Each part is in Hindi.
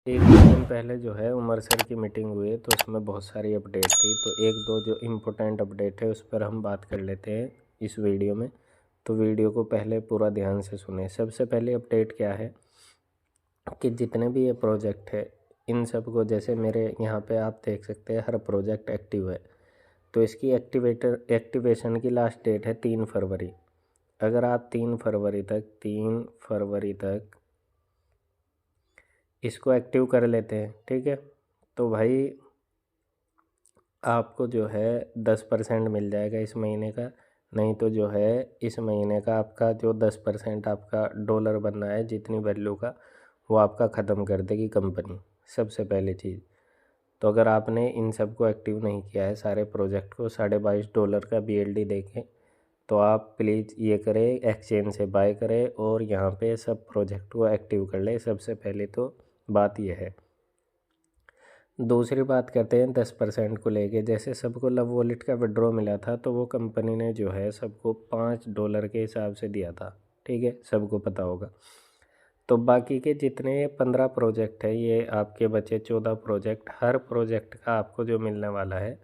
एक दो दिन पहले जो है उमर सर की मीटिंग हुई है, तो उसमें बहुत सारी अपडेट थी। तो एक दो जो इम्पोर्टेंट अपडेट है उस पर हम बात कर लेते हैं इस वीडियो में। तो वीडियो को पहले पूरा ध्यान से सुने। सबसे पहले अपडेट क्या है कि जितने भी ये प्रोजेक्ट है इन सब को, जैसे मेरे यहाँ पे आप देख सकते हैं हर प्रोजेक्ट एक्टिव है। तो इसकी एक्टिवेशन की लास्ट डेट है 3 फरवरी। अगर आप 3 फरवरी तक इसको एक्टिव कर लेते हैं, ठीक है, तो भाई आपको जो है 10% मिल जाएगा इस महीने का। नहीं तो जो है इस महीने का आपका जो 10% आपका डॉलर बनना है जितनी वैल्यू का, वो आपका ख़त्म कर देगी कंपनी। सबसे पहली चीज़ तो अगर आपने इन सब को एक्टिव नहीं किया है, सारे प्रोजेक्ट को $22.5 का BLD देखें, तो आप प्लीज़ ये करें, एक्सचेंज से बाय करें और यहाँ पे सब प्रोजेक्ट को एक्टिव कर लें। सबसे पहले तो बात यह है। दूसरी बात करते हैं 10% को लेके। जैसे सबको लव वॉलेट का विड्रॉ मिला था, तो वो कंपनी ने जो है सबको $5 के हिसाब से दिया था, ठीक है, सबको पता होगा। तो बाकी के जितने 15 प्रोजेक्ट है, ये आपके बचे 14 प्रोजेक्ट। हर प्रोजेक्ट का आपको जो मिलने वाला है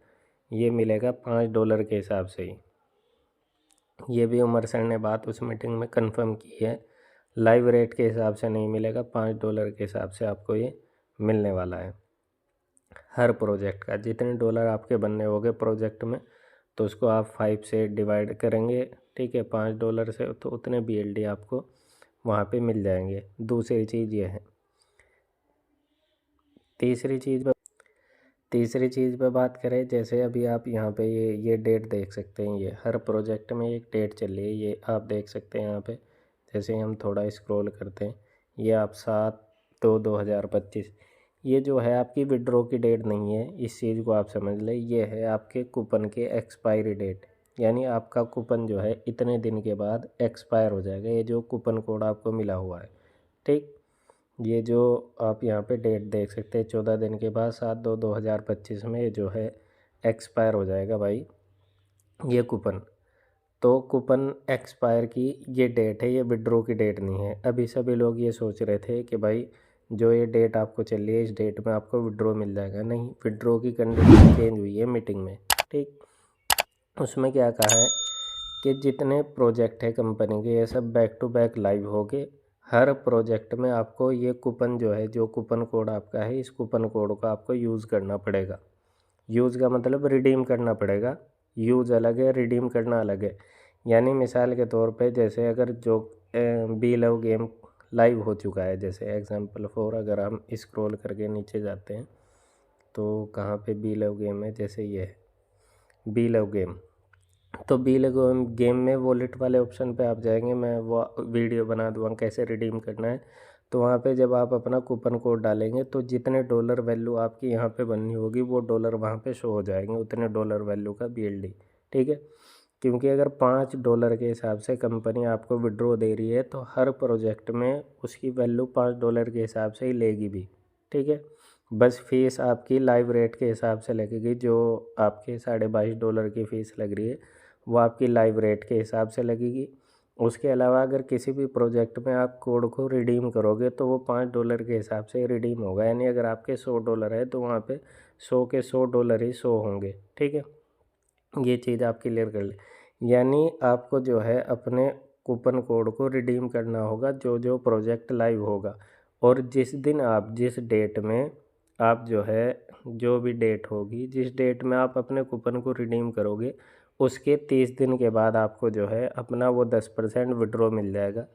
ये मिलेगा $5 के हिसाब से ही। ये भी उमर सर ने बात उस मीटिंग में कंफर्म की है। लाइव रेट के हिसाब से नहीं मिलेगा, $5 के हिसाब से आपको ये मिलने वाला है। हर प्रोजेक्ट का जितने डॉलर आपके बनने होंगे प्रोजेक्ट में, तो उसको आप 5 से डिवाइड करेंगे, ठीक है, $5 से, तो उतने BLD आपको वहाँ पे मिल जाएंगे। दूसरी चीज़ ये है। तीसरी चीज़ पे बात करें, जैसे अभी आप यहाँ पे ये डेट देख सकते हैं। ये हर प्रोजेक्ट में एक डेट चल रही है, ये आप देख सकते हैं यहाँ पे। जैसे हम थोड़ा स्क्रॉल करते हैं, ये आप 7/2/2025, ये जो है आपकी विड्रॉ की डेट नहीं है। इस चीज़ को आप समझ लें, ये है आपके कूपन के एक्सपायरी डेट। यानी आपका कूपन जो है इतने दिन के बाद एक्सपायर हो जाएगा, ये जो कूपन कोड आपको मिला हुआ है, ठीक। ये जो आप यहाँ पे डेट देख सकते हैं, 14 दिन के बाद 7/2/2025 में ये जो है एक्सपायर हो जाएगा भाई ये कूपन। तो कूपन एक्सपायर की ये डेट है, ये विड्रॉ की डेट नहीं है। अभी सभी लोग ये सोच रहे थे कि भाई जो ये डेट आपको चल रही है, इस डेट में आपको विड्रॉ मिल जाएगा। नहीं, विड्रॉ की कंडीशन चेंज हुई है मीटिंग में, ठीक। उसमें क्या कहा है कि जितने प्रोजेक्ट है कंपनी के, ये सब बैक टू बैक लाइव हो गए। हर प्रोजेक्ट में आपको ये कूपन जो है, जो कूपन कोड आपका है, इस कूपन कोड को आपको यूज़ करना पड़ेगा। यूज़ का मतलब रिडीम करना पड़ेगा। यूज़ अलग है, रिडीम करना अलग है। यानी मिसाल के तौर पे, जैसे अगर जो बी लव गेम लाइव हो चुका है, जैसे एग्जांपल फॉर अगर हम स्क्रॉल करके नीचे जाते हैं, तो कहाँ पे बी लव गेम है, जैसे ये है बी लव गेम। तो बी लव गेम में वॉलेट वाले ऑप्शन पे आप जाएंगे, मैं वो वीडियो बना दूँगा कैसे रिडीम करना है। तो वहाँ पे जब आप अपना कूपन कोड डालेंगे, तो जितने डॉलर वैल्यू आपकी यहाँ पे बननी होगी, वो डॉलर वहाँ पे शो हो जाएंगे, उतने डॉलर वैल्यू का BLD, ठीक है। क्योंकि अगर $5 के हिसाब से कंपनी आपको विड्रॉ दे रही है, तो हर प्रोजेक्ट में उसकी वैल्यू $5 के हिसाब से ही लेगी भी, ठीक है। बस फीस आपकी लाइव रेट के हिसाब से लगेगी। जो आपके $22.5 की फ़ीस लग रही है, वो आपकी लाइव रेट के हिसाब से लगेगी। उसके अलावा अगर किसी भी प्रोजेक्ट में आप कोड को रिडीम करोगे, तो वो $5 के हिसाब से रिडीम होगा। यानी अगर आपके $100 है, तो वहाँ पे 100 के $100 ही शो होंगे, ठीक है। ये चीज़ आप क्लियर कर लें। यानी आपको जो है अपने कूपन कोड को रिडीम करना होगा जो जो प्रोजेक्ट लाइव होगा। और जिस दिन आप, जिस डेट में आप जो है, जो भी डेट होगी, जिस डेट में आप अपने कूपन को रिडीम करोगे, उसके 30 दिन के बाद आपको जो है अपना वो 10% विड्रॉ मिल जाएगा।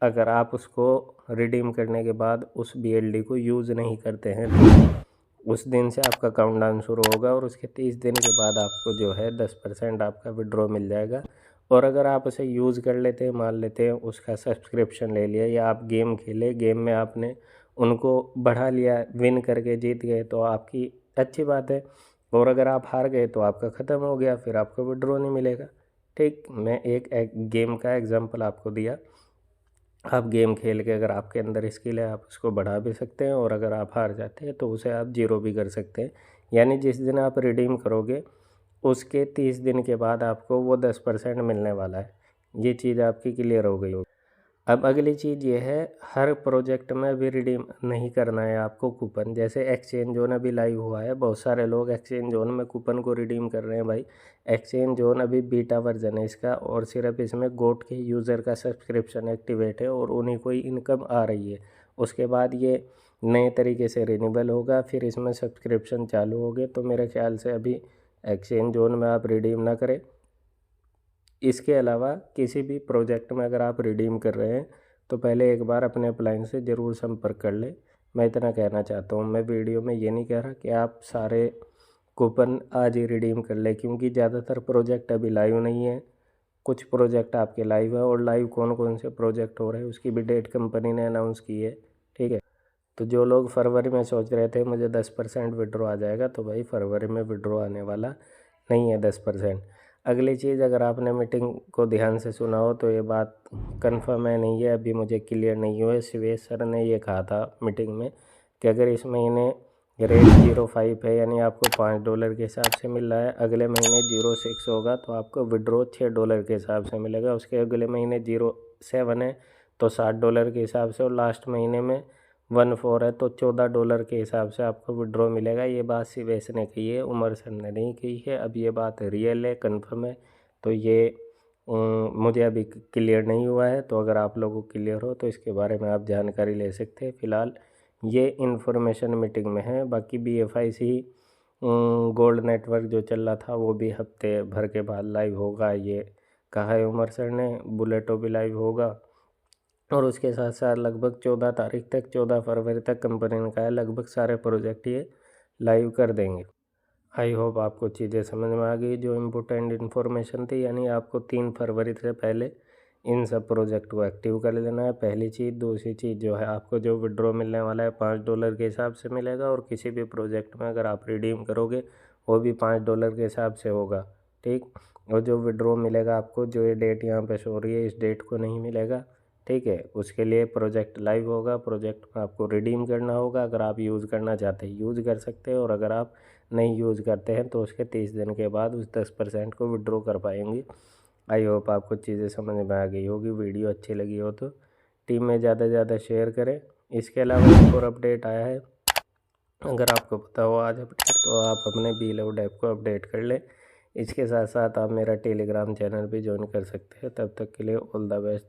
अगर आप उसको रिडीम करने के बाद उस BLD को यूज़ नहीं करते हैं, तो उस दिन से आपका काउंटडाउन शुरू होगा और उसके 30 दिन के बाद आपको जो है 10% आपका विड्रॉ मिल जाएगा। और अगर आप उसे यूज़ कर लेते हैं, मान लेते हैं उसका सब्सक्रिप्शन ले लिया, या आप गेम खेले, गेम में आपने उनको बढ़ा लिया, विन करके जीत गए, तो आपकी अच्छी बात है। और अगर आप हार गए तो आपका ख़त्म हो गया, फिर आपको विड्रॉ नहीं मिलेगा, ठीक। मैं एक गेम का एग्जांपल आपको दिया। आप गेम खेल के, अगर आपके अंदर स्किल है, आप उसको बढ़ा भी सकते हैं, और अगर आप हार जाते हैं तो उसे आप ज़ीरो भी कर सकते हैं। यानी जिस दिन आप रिडीम करोगे, उसके 30 दिन के बाद आपको वो 10% मिलने वाला है। ये चीज़ आपकी क्लियर हो गई होगी। अब अगली चीज़ ये है, हर प्रोजेक्ट में भी रिडीम नहीं करना है आपको कूपन। जैसे एक्सचेंज जोन अभी लाइव हुआ है, बहुत सारे लोग एक्सचेंज जोन में कूपन को रिडीम कर रहे हैं भाई। एक्सचेंज जोन अभी बीटा वर्जन है इसका, और सिर्फ इसमें गोट के यूज़र का सब्सक्रिप्शन एक्टिवेट है और उन्हीं को ही इनकम आ रही है। उसके बाद ये नए तरीके से रिन्यूएबल होगा, फिर इसमें सब्सक्रिप्शन चालू होगे। तो मेरे ख्याल से अभी एक्सचेंज जोन में आप रिडीम ना करें। इसके अलावा किसी भी प्रोजेक्ट में अगर आप रिडीम कर रहे हैं तो पहले एक बार अपने अपलाइन से ज़रूर संपर्क कर लें। मैं इतना कहना चाहता हूँ। मैं वीडियो में ये नहीं कह रहा कि आप सारे कूपन आज ही रिडीम कर लें, क्योंकि ज़्यादातर प्रोजेक्ट अभी लाइव नहीं है। कुछ प्रोजेक्ट आपके लाइव है, और लाइव कौन कौन से प्रोजेक्ट हो रहे हैं उसकी भी डेट कंपनी ने अनाउंस की है। ठीक है, तो जो लोग फरवरी में सोच रहे थे मुझे 10% विड्रॉ आ जाएगा, तो भाई फरवरी में विड्रॉ आने वाला नहीं है 10%। अगली चीज़, अगर आपने मीटिंग को ध्यान से सुना हो तो ये बात कंफर्म है नहीं है, अभी मुझे क्लियर नहीं हुआ है। शिवेश सर ने ये कहा था मीटिंग में कि अगर इस महीने रेट 0.5 है, यानी आपको $5 के हिसाब से मिल रहा है, अगले महीने 0.6 होगा तो आपको विड्रॉ $6 के हिसाब से मिलेगा। उसके अगले महीने 0.7 है तो $60 के हिसाब से, और लास्ट महीने में 1.4 है तो $14 के हिसाब से आपको विड्रॉ मिलेगा। ये बात शिवेश ने कही है, उमर सर ने नहीं कही है। अब ये बात रियल है, कंफर्म है, तो ये मुझे अभी क्लियर नहीं हुआ है। तो अगर आप लोगों को क्लियर हो तो इसके बारे में आप जानकारी ले सकते हैं। फ़िलहाल ये इन्फॉर्मेशन मीटिंग में है। बाकी BFIC गोल्ड नेटवर्क जो चल रहा था वो भी हफ्ते भर के बाद लाइव होगा, ये कहा है उमर सर ने। बुलेटो भी लाइव होगा, और उसके साथ साथ लगभग 14 तारीख तक, 14 फरवरी तक कंपनी ने कहा है लगभग सारे प्रोजेक्ट ये लाइव कर देंगे। आई होप आपको चीज़ें समझ में आ गई जो इम्पोर्टेंट इन्फॉर्मेशन थी। यानी आपको 3 फरवरी से पहले इन सब प्रोजेक्ट को एक्टिव कर लेना है, पहली चीज़। दूसरी चीज़ जो है, आपको जो विड्रॉ मिलने वाला है $5 के हिसाब से मिलेगा, और किसी भी प्रोजेक्ट में अगर आप रिडीम करोगे वो भी $5 के हिसाब से होगा। ठीक, और जो विड्रॉ मिलेगा आपको, जो ये डेट यहाँ पे शो हो रही है, इस डेट को नहीं मिलेगा। ठीक है, उसके लिए प्रोजेक्ट लाइव होगा, प्रोजेक्ट में आपको रिडीम करना होगा। अगर आप यूज़ करना चाहते हैं यूज़ कर सकते हैं, और अगर आप नहीं यूज़ करते हैं तो उसके 30 दिन के बाद उस 10% को विड्रॉ कर पाएंगे। आई होप आपको चीज़ें समझ में आ गई होगी। वीडियो अच्छी लगी हो तो टीम में ज़्यादा से ज़्यादा शेयर करें। इसके अलावा एक और अपडेट आया है, अगर आपको पता हो आज अपडेट, तो आप अपने बीलोड ऐप को अपडेट कर लें। इसके साथ साथ आप मेरा टेलीग्राम चैनल भी ज्वाइन कर सकते हैं। तब तक के लिए ऑल द बेस्ट।